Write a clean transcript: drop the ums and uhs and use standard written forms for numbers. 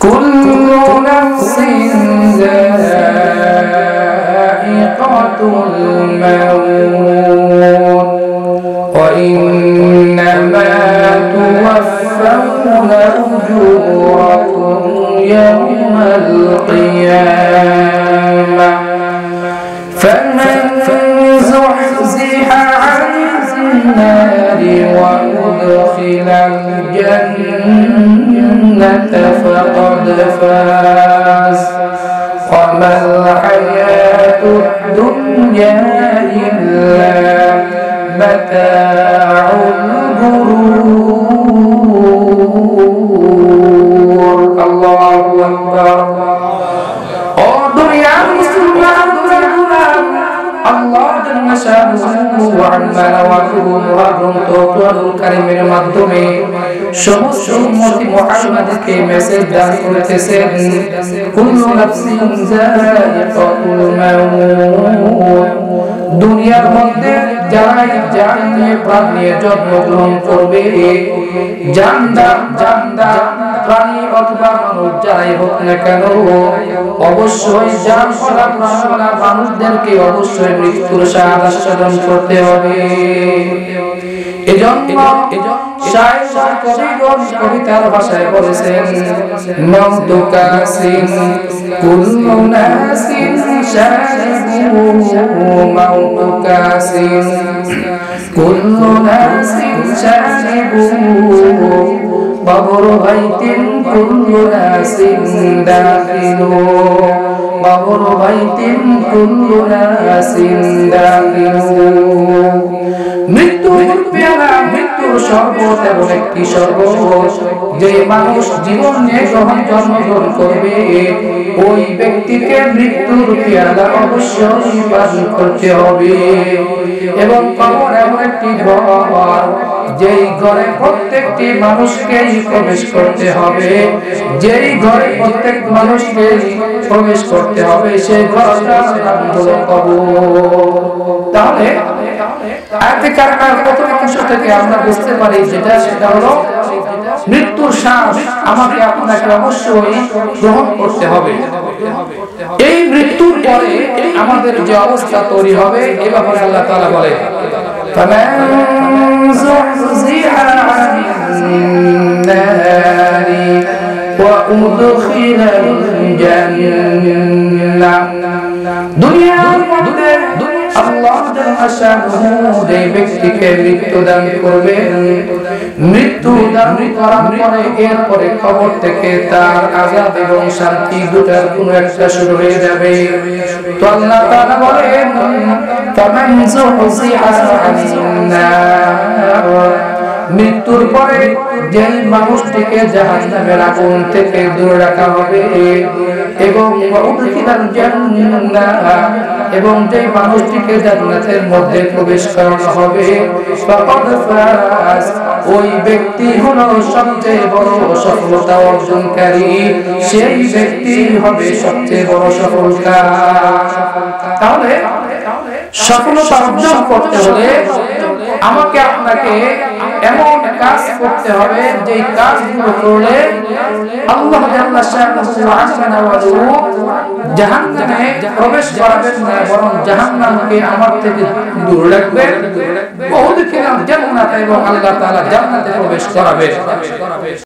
কুল্লু নাফসিন যায়িকাতুল মাউত ওয়া ইন্নামা তুওয়াফাউনা উজুরাকুম ইয়াওমাল কিয়ামাহ ফামান زحزح عن النار وأدخل الجنة فقد فاز وما الحياة الدنيا إلا متاع الغرور. الله أكبر. আল্লাহ জাল্লা শানুহু ওয়া আম্মা নাওয়াতুহু মুহাররামুল কারীমের মাধ্যমে সমস্ত উম্মতি মুহাম্মাদকে মেসেজ দান করতেছেন, কুল্লু নাফসিন যায়িকাতুল মাউত। দুনিয়ার মধ্যে যারাই জান নিয়ে প্রাণ নিয়ে জন্মগ্রহণ করবে, জানদার প্রাণী অথবা মানুষ যারাই হোক না কেন, অবশ্যই জানওয়ালা প্রাণওয়ালা মানুষদেরকে অবশ্যই মৃত্যুর স্বাদ আস্বাদন করতে হবে। এজন্য শায়র কবিগণ কবিতার ভাষায় বলেছেন, মাউতু কাসিন কুল্লু নাসিন শারিবু, মাউতু কাসিন কুল্লু নাসিন শারিবু, কবর বাইতিন কুল্লু নাসিন দাখিলু, কবর বাইতিন কুল্লু নাসিন দাখিলু। মৃত্যুর পেয়ালা, মৃত্যুর শরবত এমন একটি শরবত যে মানুষ জীবন নিয়ে যখন জন্মগ্রহণ করবে, ওই ব্যক্তিকে মৃত্যুর পেয়ালা অবশ্যই পান করতে হবে। এবং কবর এমন একটি ঘর, যেই ঘরে প্রত্যেকটি মানুষকেই প্রবেশ করতে হবে, যেই ঘরে প্রত্যেক মানুষকেই প্রবেশ করতে হবে, সেই ঘরটার নাম হলো কবর। তাহলে আয়াতে কারিমার প্রথম অংশ থেকে আমরা বুঝতে পারি সেটা হলো মৃত্যুর শ্বাস আমাকে আপনাকে অবশ্যই গ্রহণ করতে হবে। এই মৃত্যুর পরে আমাদের যে অবস্থা তৈরি হবে, এ ব্যাপারে আল্লাহ তাআলা বলে, ফামান যুহজিহা আনিন নারি ওয়া উদখিলাল জান্নাহ। দুনিয়ার মধ্যে আল্লাহ জাল্লা শানুহু যে ব্যক্তিকে মৃত্যু দান করবেন, মৃত্যু দান করার পরে এরপরে কবর থেকে তার আযাব এবং শান্তি দুটার কোনো একটা শুরু হয়ে যাবে। তো আল্লাহ তাআলা বলেন, ফামান যুহজিহা আনিন নার, মৃত্যুর পরে যেই মানুষটিকে জাহান্নামের আগুন থেকে দূরে রাখা হবে, এবং উদখিলাল জান্নাহ, এবং যে মানুষটিকে জান্নাতের মধ্যে প্রবেশ করানো হবে, ফাকাদ ফাজ, ওই ব্যক্তি হলো সবচেয়ে বড় সফলতা অর্জনকারী, সেই ব্যক্তি হবে সবচেয়ে বড় সফলতা। তাহলে সফলতা অর্জন করতে হলে আমাকে আপনাকে এমন কাজ করতে হবে যে কাজগুলো করলে আল্লাহ জাল্লা শানুহু জাহান্নামে প্রবেশ করাবেন না, বরং জাহান্নামকে আমার থেকে দূর রাখবেন, ওয়া উদখিলাল জান্নাত, এবং আল্লাহ তাআলা জান্নাতে প্রবেশ করাবেন।